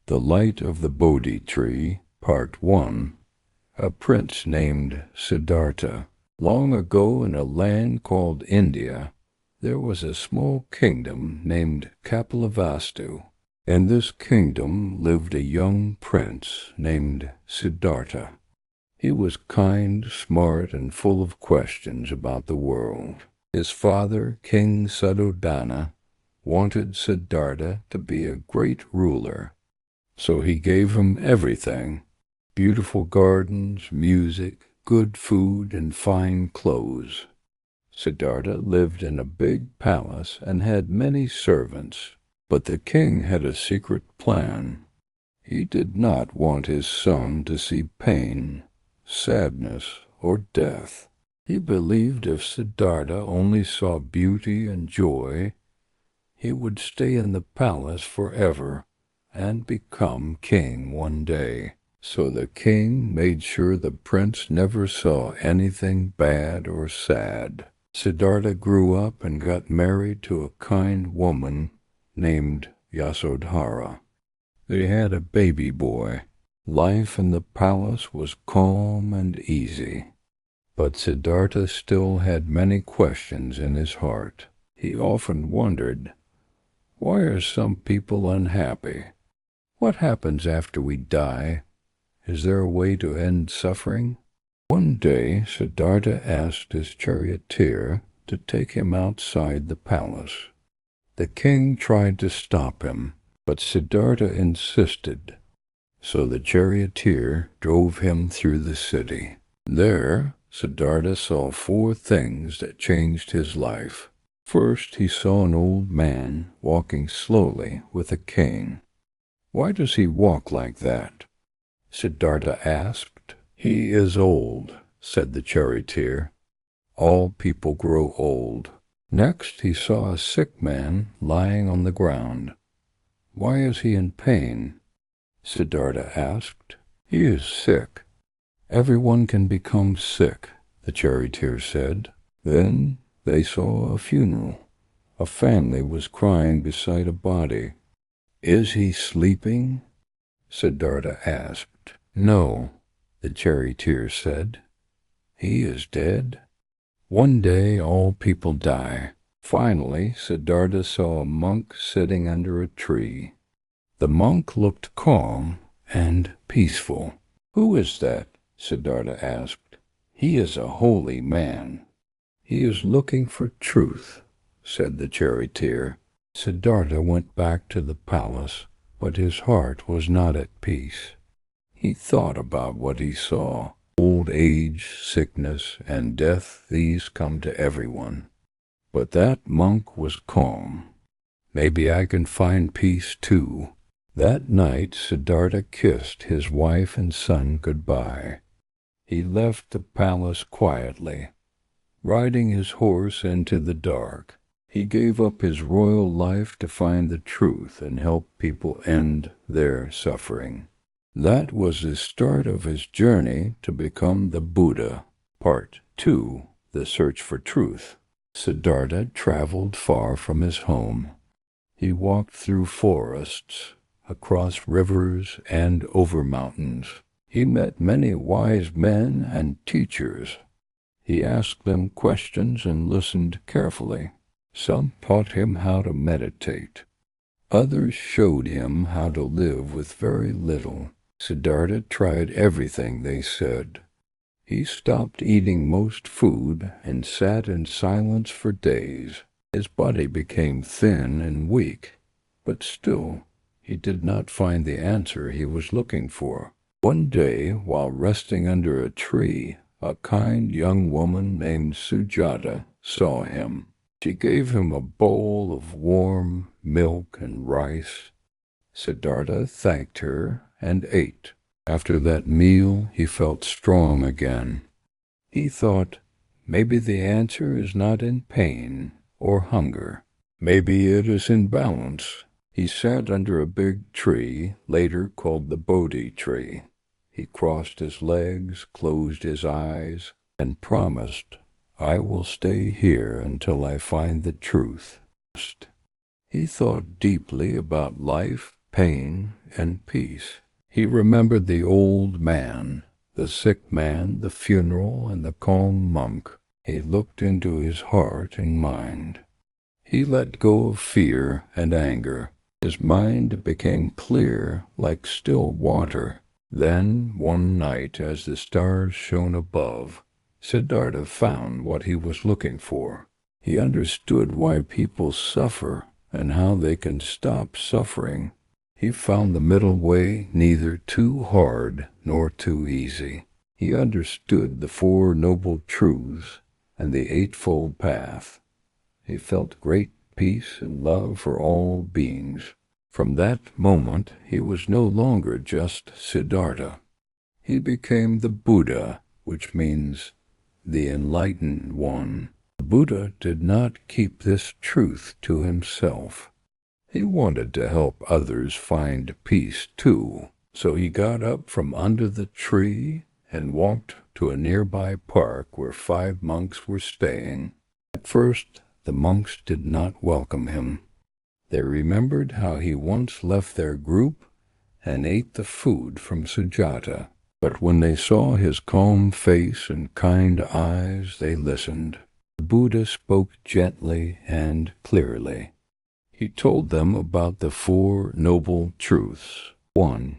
The Light of the Bodhi Tree, Part 1. A prince named Siddhartha. Long ago in a land called India, there was a small kingdom named Kapilavastu. In this kingdom lived a young prince named Siddhartha. He was kind, smart, and full of questions about the world. His father, King Suddhodana, wanted Siddhartha to be a great ruler. So he gave him everything: beautiful gardens, music, good food, and fine clothes. Siddhartha lived in a big palace and had many servants, but the king had a secret plan. He did not want his son to see pain, sadness, or death. He believed if Siddhartha only saw beauty and joy, he would stay in the palace forever and become king one day. So the king made sure the prince never saw anything bad or sad. Siddhartha grew up and got married to a kind woman named Yasodhara. They had a baby boy. Life in the palace was calm and easy. But Siddhartha still had many questions in his heart. He often wondered, why are some people unhappy? What happens after we die? Is there a way to end suffering? One day, Siddhartha asked his charioteer to take him outside the palace. The king tried to stop him, but Siddhartha insisted. So the charioteer drove him through the city. There, Siddhartha saw 4 things that changed his life. First, he saw an old man walking slowly with a cane. Why does he walk like that? Siddhartha asked. He is old, said the charioteer. All people grow old. Next, he saw a sick man lying on the ground. Why is he in pain? Siddhartha asked. He is sick. Everyone can become sick, the charioteer said. Then they saw a funeral. A family was crying beside a body. Is he sleeping? Siddhartha asked. No, the charioteer said. He is dead. One day all people die. Finally, Siddhartha saw a monk sitting under a tree. The monk looked calm and peaceful. Who is that? Siddhartha asked. He is a holy man. He is looking for truth, said the charioteer. Siddhartha went back to the palace, but his heart was not at peace. He thought about what he saw. Old age, sickness, and death, these come to everyone. But that monk was calm. Maybe I can find peace too. That night Siddhartha kissed his wife and son goodbye. He left the palace quietly, riding his horse into the dark. He gave up his royal life to find the truth and help people end their suffering. That was the start of his journey to become the Buddha. Part 2. The Search for Truth. Siddhartha traveled far from his home. He walked through forests, across rivers, and over mountains. He met many wise men and teachers. He asked them questions and listened carefully. Some taught him how to meditate. Others showed him how to live with very little. Siddhartha tried everything they said. He stopped eating most food and sat in silence for days. His body became thin and weak, but still he did not find the answer he was looking for. One day, while resting under a tree, a kind young woman named Sujata saw him. She gave him a bowl of warm milk and rice. Siddhartha thanked her and ate. After that meal, he felt strong again. He thought, maybe the answer is not in pain or hunger. Maybe it is in balance. He sat under a big tree, later called the Bodhi tree. He crossed his legs, closed his eyes, and promised, I will stay here until I find the truth. He thought deeply about life pain, and peace. He remembered the old man, the sick man, the funeral, and the calm monk. He looked into his heart and mind. He let go of fear and anger. His mind became clear like still water. Then, one night, as the stars shone above, Siddhartha found what he was looking for. He understood why people suffer and how they can stop suffering. He found the middle way, neither too hard nor too easy. He understood the Four Noble Truths and the Eightfold Path. He felt great peace and love for all beings. From that moment, he was no longer just Siddhartha. He became the Buddha, which means the enlightened one. The Buddha did not keep this truth to himself. He wanted to help others find peace too, so he got up from under the tree and walked to a nearby park where 5 monks were staying. At first, the monks did not welcome him. They remembered how he once left their group and ate the food from Sujata. But when they saw his calm face and kind eyes, they listened. The Buddha spoke gently and clearly. He told them about the Four Noble Truths. 1.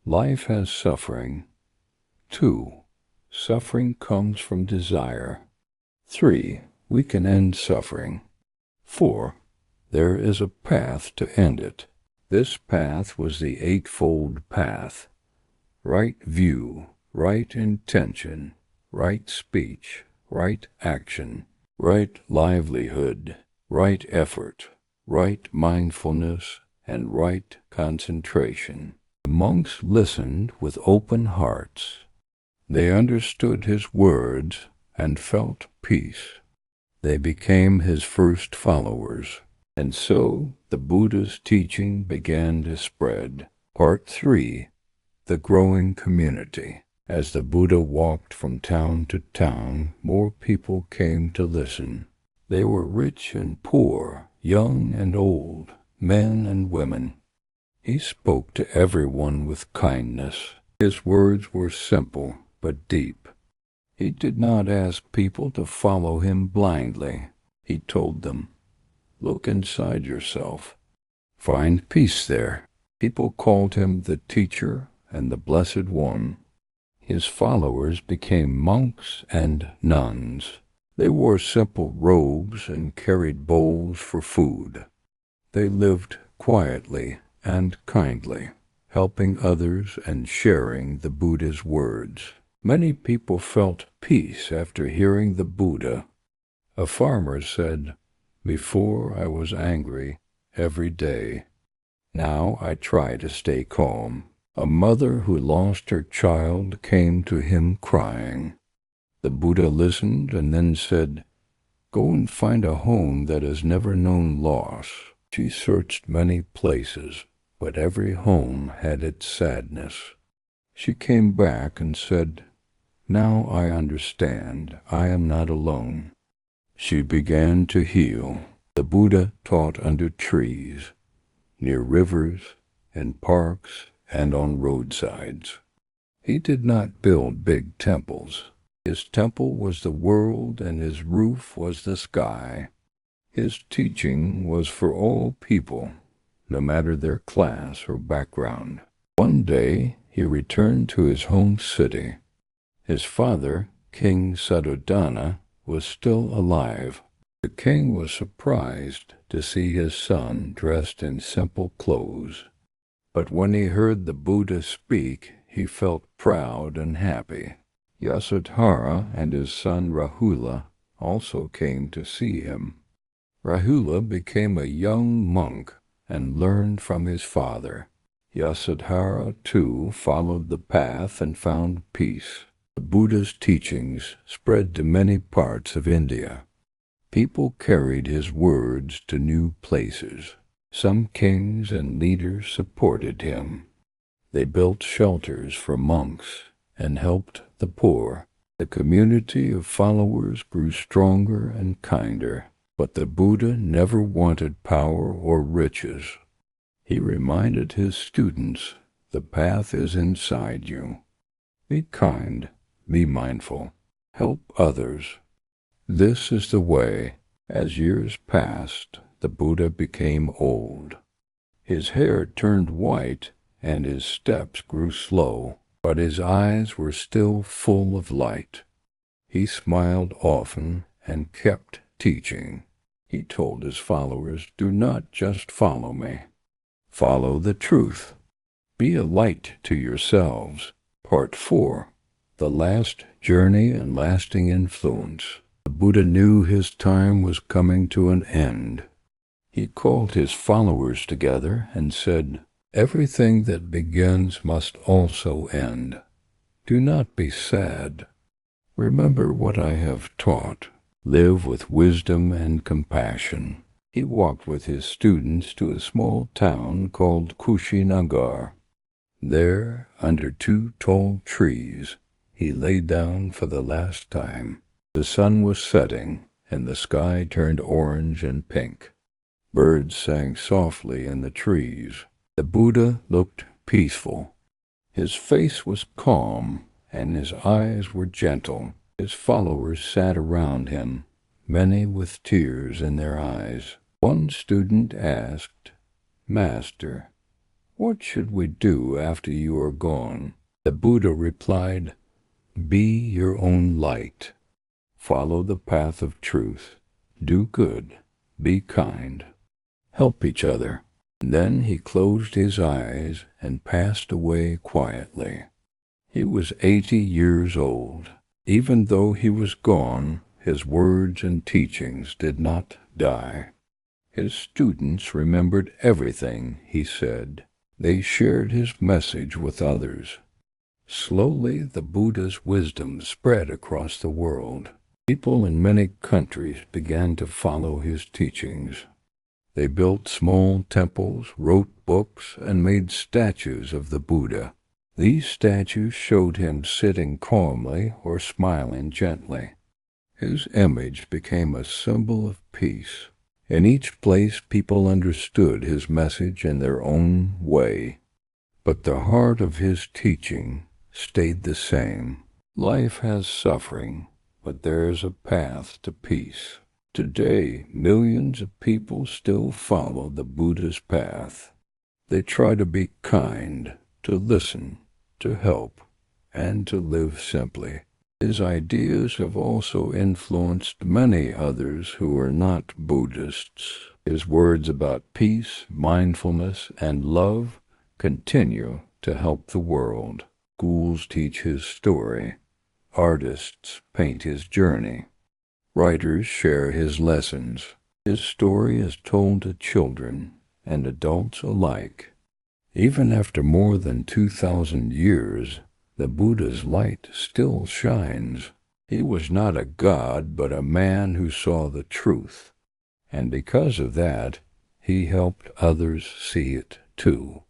Life has suffering. 2. Suffering comes from desire. 3. We can end suffering. 4. There is a path to end it. This path was the Eightfold Path. Right view, right intention, right speech, right action, right livelihood, right effort, right mindfulness, and right concentration. The monks listened with open hearts. They understood his words and felt peace. They became his first followers. And so the Buddha's teaching began to spread. Part 3. The Growing Community. As the Buddha walked from town to town, more people came to listen. They were rich and poor, young and old, men and women. He spoke to everyone with kindness. His words were simple but deep. He did not ask people to follow him blindly. He told them, "Look inside yourself. Find peace there." People called him the teacher and the Blessed One. His followers became monks and nuns. They wore simple robes and carried bowls for food. They lived quietly and kindly, helping others and sharing the Buddha's words. Many people felt peace after hearing the Buddha. A farmer said, "Before I was angry every day. Now I try to stay calm." A mother who lost her child came to him crying. The Buddha listened and then said, "Go and find a home that has never known loss." She searched many places, but every home had its sadness. She came back and said, "Now I understand. I am not alone." She began to heal. The Buddha taught under trees, near rivers, in parks, and on roadsides. He did not build big temples. His temple was the world, and his roof was the sky. His teaching was for all people, no matter their class or background. One day he returned to his home city. His father, King Suddhodana, was still alive. The king was surprised to see his son dressed in simple clothes. But when he heard the Buddha speak, he felt proud and happy. Yasodhara and his son Rahula also came to see him. Rahula became a young monk and learned from his father. Yasodhara, too, followed the path and found peace. The Buddha's teachings spread to many parts of India. People carried his words to new places. Some kings and leaders supported him. They built shelters for monks and helped the poor. The community of followers grew stronger and kinder. But the Buddha never wanted power or riches. He reminded his students, the path is inside you. Be kind, be mindful, help others. This is the way. As years passed, the Buddha became old. His hair turned white and his steps grew slow, but his eyes were still full of light. He smiled often and kept teaching. He told his followers, do not just follow me. Follow the truth. Be a light to yourselves. Part 4. The Last Journey and Lasting Influence. The Buddha knew his time was coming to an end. He called his followers together and said, everything that begins must also end. Do not be sad. Remember what I have taught. Live with wisdom and compassion. He walked with his students to a small town called Kushinagar. There, under 2 tall trees, he lay down for the last time. The sun was setting, and the sky turned orange and pink. Birds sang softly in the trees. The Buddha looked peaceful. His face was calm, and his eyes were gentle. His followers sat around him, many with tears in their eyes. One student asked, Master, what should we do after you are gone? The Buddha replied, be your own light. Follow the path of truth. Do good. Be kind. Help each other. Then he closed his eyes and passed away quietly. He was 80 years old. Even though he was gone, his words and teachings did not die. His students remembered everything he said. They shared his message with others. Slowly, the Buddha's wisdom spread across the world. People in many countries began to follow his teachings. They built small temples, wrote books, and made statues of the Buddha. These statues showed him sitting calmly or smiling gently. His image became a symbol of peace. In each place, people understood his message in their own way. But the heart of his teaching stayed the same. Life has suffering, but there is a path to peace. Today, millions of people still follow the Buddha's path. They try to be kind, to listen, to help, and to live simply. His ideas have also influenced many others who are not Buddhists. His words about peace, mindfulness, and love continue to help the world. Schools teach his story. Artists paint his journey. Writers share his lessons. His story is told to children and adults alike. Even after more than 2,000 years, the Buddha's light still shines. He was not a god, but a man who saw the truth. And because of that, he helped others see it too.